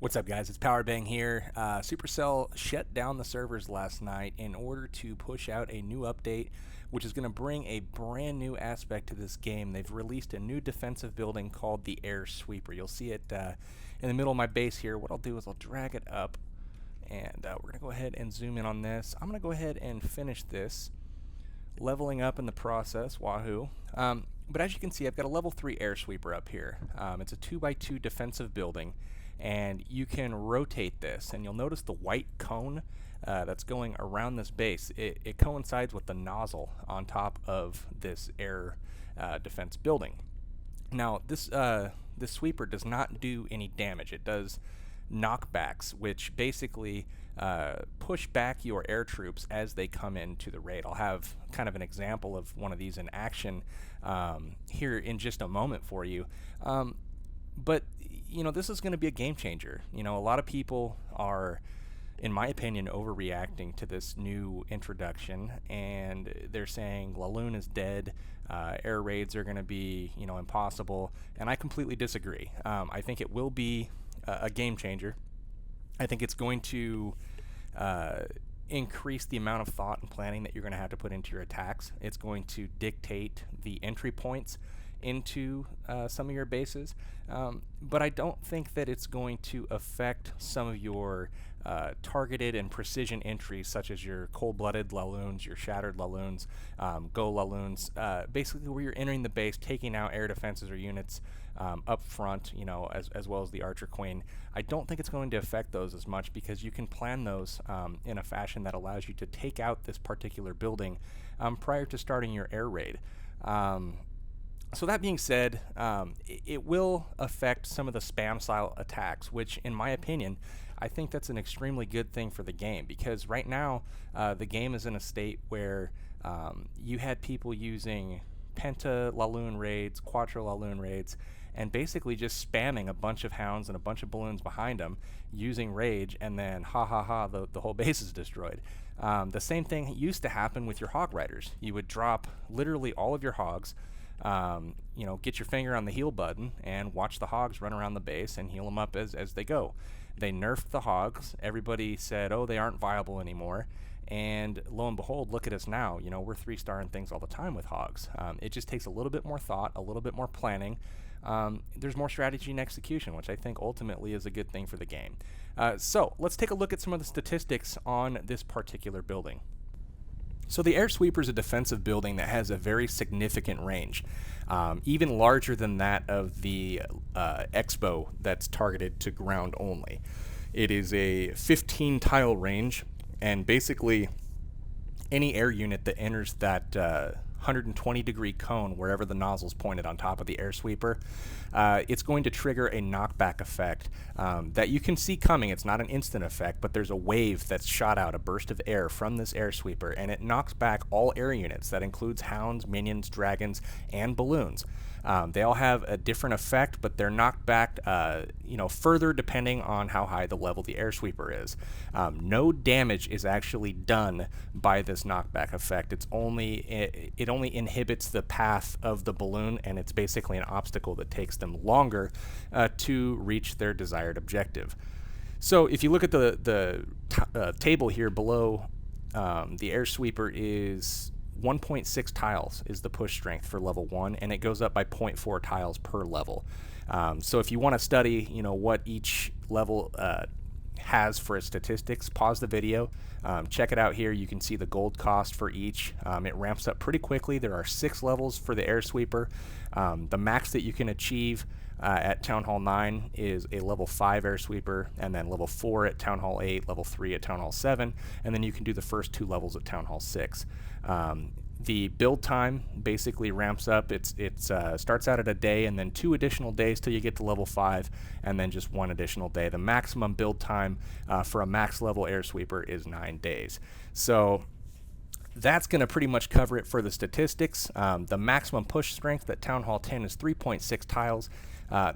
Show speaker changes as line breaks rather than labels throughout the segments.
What's up, guys? It's Powerbang here. Supercell shut down the servers last night in order to push out a new update, which is going to bring a brand new aspect to this game. They've released a new defensive building called the Air Sweeper. You'll see it in the middle of my base here. What I'll do is I'll drag it up, and we're going to go ahead and zoom in on this. I'm going to go ahead and finish this, leveling up in the process. Wahoo! But as you can see, I've got a level 3 Air Sweeper up here. It's a 2x2 defensive building, and you can rotate this, and you'll notice the white cone that's going around this base. It coincides with the nozzle on top of this air defense building. Now, this sweeper does not do any damage. It does knockbacks, which basically push back your air troops as they come into the raid. I'll have kind of an example of one of these in action here in just a moment for you. But you know, this is going to be a game changer. You know, a lot of people are, in my opinion, overreacting to this new introduction, and they're saying LaLoon is dead, air raids are going to be, you know, impossible, and I completely disagree. I think it will be a game changer. I think it's going to increase the amount of thought and planning that you're going to have to put into your attacks. It's going to dictate the entry points into some of your bases, but I don't think that it's going to affect some of your targeted and precision entries, such as your cold-blooded LaLoons, your shattered LaLoons, go LaLoons, basically where you're entering the base, taking out air defenses or units up front, you know, as well as the Archer Queen. I don't think it's going to affect those as much because you can plan those in a fashion that allows you to take out this particular building prior to starting your air raid. So that being said, it will affect some of the spam-style attacks, which, in my opinion, I think that's an extremely good thing for the game, because right now the game is in a state where you had people using Penta LaLoon raids, Quattro LaLoon raids, and basically just spamming a bunch of hounds and a bunch of balloons behind them using rage, and then the whole base is destroyed. The same thing used to happen with your hog riders. You would drop literally all of your hogs, you know, get your finger on the heal button and watch the hogs run around the base and heal them up as they go. They nerfed the hogs. Everybody said, oh, they aren't viable anymore. And lo and behold, look at us now. You know, we're 3-starring things all the time with hogs. It just takes a little bit more thought, a little bit more planning. There's more strategy and execution, which I think ultimately is a good thing for the game. So let's take a look at some of the statistics on this particular building. So the Air Sweeper is a defensive building that has a very significant range, even larger than that of the Expo that's targeted to ground only. It is a 15 tile range, and basically any air unit that enters that 120 degree cone wherever the nozzle is pointed on top of the Air Sweeper, it's going to trigger a knockback effect that you can see coming. It's not an instant effect, but there's a wave that's shot out, a burst of air from this Air Sweeper, and it knocks back all air units. That includes hounds, minions, dragons, and balloons. They all have a different effect, but they're knocked back, you know, further depending on how high the level the Air Sweeper is. No damage is actually done by this knockback effect. It only inhibits the path of the balloon, and it's basically an obstacle that takes them longer to reach their desired objective. So if you look at the table here below, the Air Sweeper is 1.6 tiles is the push strength for level 1, and it goes up by 0.4 tiles per level. So if you want to study, you know, what each level has for its statistics, pause the video, check it out here. You can see the gold cost for each. It ramps up pretty quickly. There are 6 levels for the Air Sweeper. The max that you can achieve at Town Hall 9 is a level 5 Air Sweeper, and then level 4 at Town Hall 8, level 3 at Town Hall 7, and then you can do the first 2 levels at Town Hall 6. The build time basically ramps up. It starts out at a day, and then 2 additional days till you get to level 5, and then just 1 additional day. The maximum build time for a max level Air Sweeper is 9 days. So that's going to pretty much cover it for the statistics. The maximum push strength at Town Hall 10 is 3.6 tiles.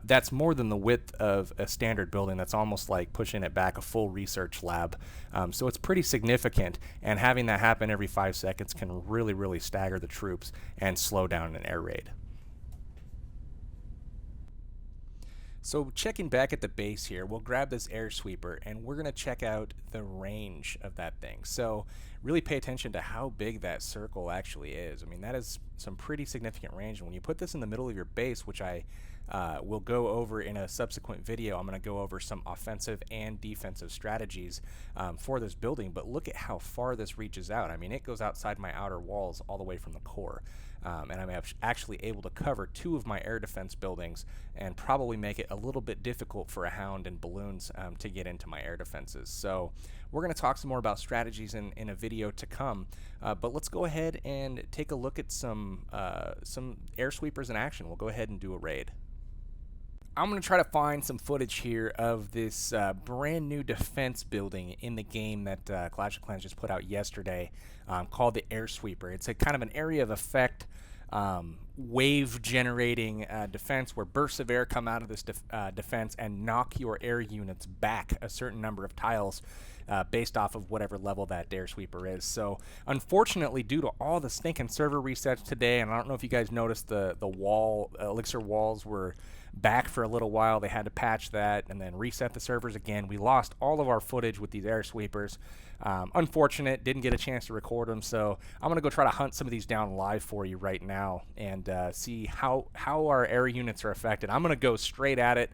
That's more than the width of a standard building. That's almost like pushing it back a full research lab. So it's pretty significant, and having that happen every 5 seconds can really, really stagger the troops and slow down an air raid. So checking back at the base here, we'll grab this air sweeper and we're going to check out the range of that thing. So really pay attention to how big that circle actually is. I mean, that is some pretty significant range. And when you put this in the middle of your base, which I will go over in a subsequent video, I'm going to go over some offensive and defensive strategies for this building. But look at how far this reaches out. I mean, it goes outside my outer walls all the way from the core. And I'm actually able to cover 2 of my air defense buildings and probably make it a little bit difficult for a hound and balloons to get into my air defenses. So we're going to talk some more about strategies in a video to come, but let's go ahead and take a look at some air sweepers in action. We'll go ahead and do a raid. I'm going to try to find some footage here of this brand new defense building in the game that Clash of Clans just put out yesterday called the Air Sweeper. It's a kind of an area of effect wave generating defense where bursts of air come out of this defense and knock your air units back a certain number of tiles based off of whatever level that air sweeper is. So unfortunately, due to all the stinking server resets today, and I don't know if you guys noticed the wall elixir walls were back for a little while. They had to patch that and then reset the servers again. We lost all of our footage with these air sweepers. Unfortunate, didn't get a chance to record them, so I'm gonna go try to hunt some of these down live for you right now and see how our air units are affected. I'm gonna go straight at it,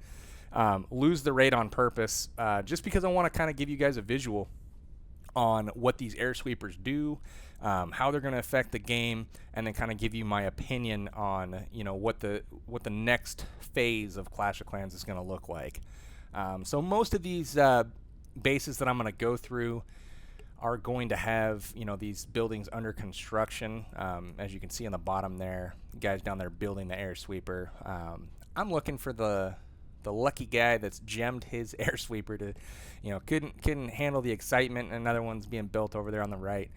lose the raid on purpose, just because I want to kind of give you guys a visual on what these air sweepers do, how they're going to affect the game, and then kind of give you my opinion on what the next phase of Clash of Clans is going to look like. So most of these bases that I'm going to go through are going to have these buildings under construction. As you can see on the bottom there, guys down there building the air sweeper. I'm looking for the lucky guy that's gemmed his air sweeper to, couldn't handle the excitement. Another one's being built over there on the right.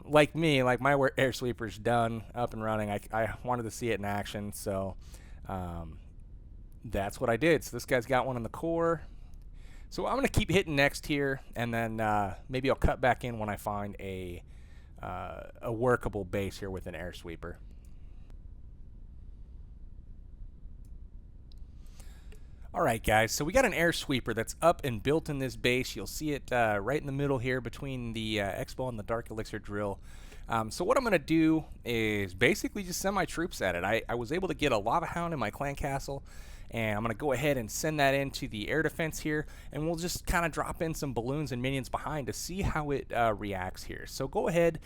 Like me, like my air sweeper's done, up and running. I wanted to see it in action, so that's what I did. So this guy's got one in the core. So I'm gonna keep hitting next here, and then maybe I'll cut back in when I find a workable base here with an air sweeper. Alright guys, so we got an air sweeper that's up and built in this base. You'll see it right in the middle here between the X-Ball and the Dark Elixir drill. So what I'm going to do is basically just send my troops at it. I was able to get a Lava Hound in my clan castle, and I'm going to go ahead and send that into the air defense here, and we'll just kind of drop in some balloons and minions behind to see how it reacts here. So go ahead,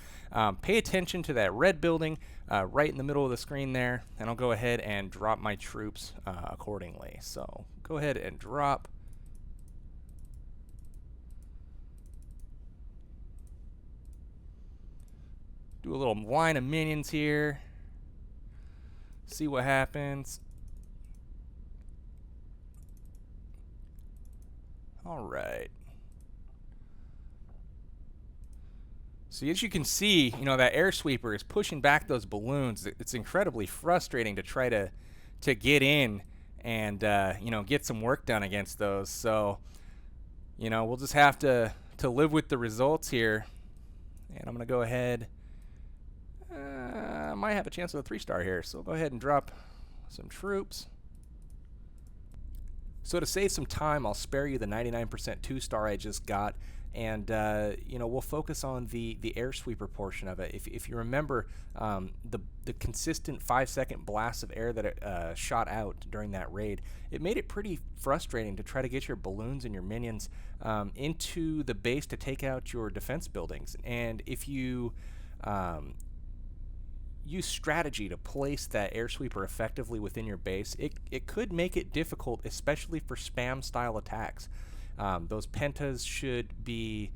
pay attention to that red building right in the middle of the screen there, and I'll go ahead and drop my troops accordingly. So go ahead and drop. Do a little line of minions here. See what happens. Alright. So as you can see, that air sweeper is pushing back those balloons. It's incredibly frustrating to try to get in and get some work done against those. So we'll just have to live with the results here. And I'm gonna go ahead. I might have a chance of a 3-star here, so we'll go ahead and drop some troops. So to save some time, I'll spare you the 99% 2-star I just got, and we'll focus on the air sweeper portion of it. If you remember, the consistent 5-second blasts of air that it shot out during that raid, it made it pretty frustrating to try to get your balloons and your minions into the base to take out your defense buildings. And if you use strategy to place that air sweeper effectively within your base, it could make it difficult, especially for spam style attacks. Those pentas should be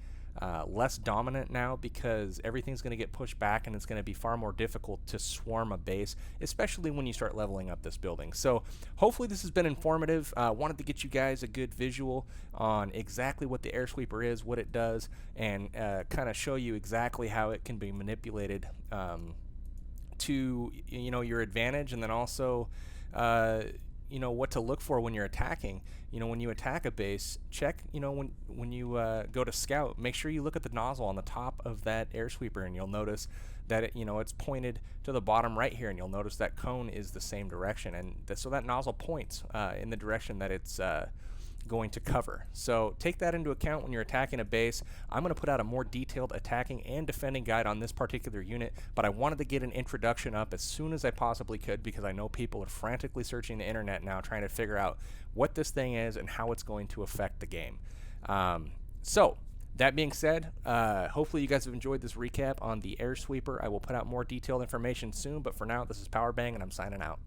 less dominant now because everything's going to get pushed back and it's going to be far more difficult to swarm a base, especially when you start leveling up this building. So hopefully this has been informative. Wanted to get you guys a good visual on exactly what the air sweeper is, what it does, and kind of show you exactly how it can be manipulated to your advantage, and then also what to look for when you're attacking. When you attack a base, check, when you go to scout, make sure you look at the nozzle on the top of that air sweeper, and you'll notice that it's pointed to the bottom right here, and you'll notice that cone is the same direction, and so that nozzle points in the direction that it's going to cover. So take that into account when you're attacking a base. I'm going to put out a more detailed attacking and defending guide on this particular unit, but I wanted to get an introduction up as soon as I possibly could, because I know people are frantically searching the internet now trying to figure out what this thing is and how it's going to affect the game. So that being said, hopefully you guys have enjoyed this recap on the air sweeper. I will put out more detailed information soon, but for now, this is Powerbang, and I'm signing out.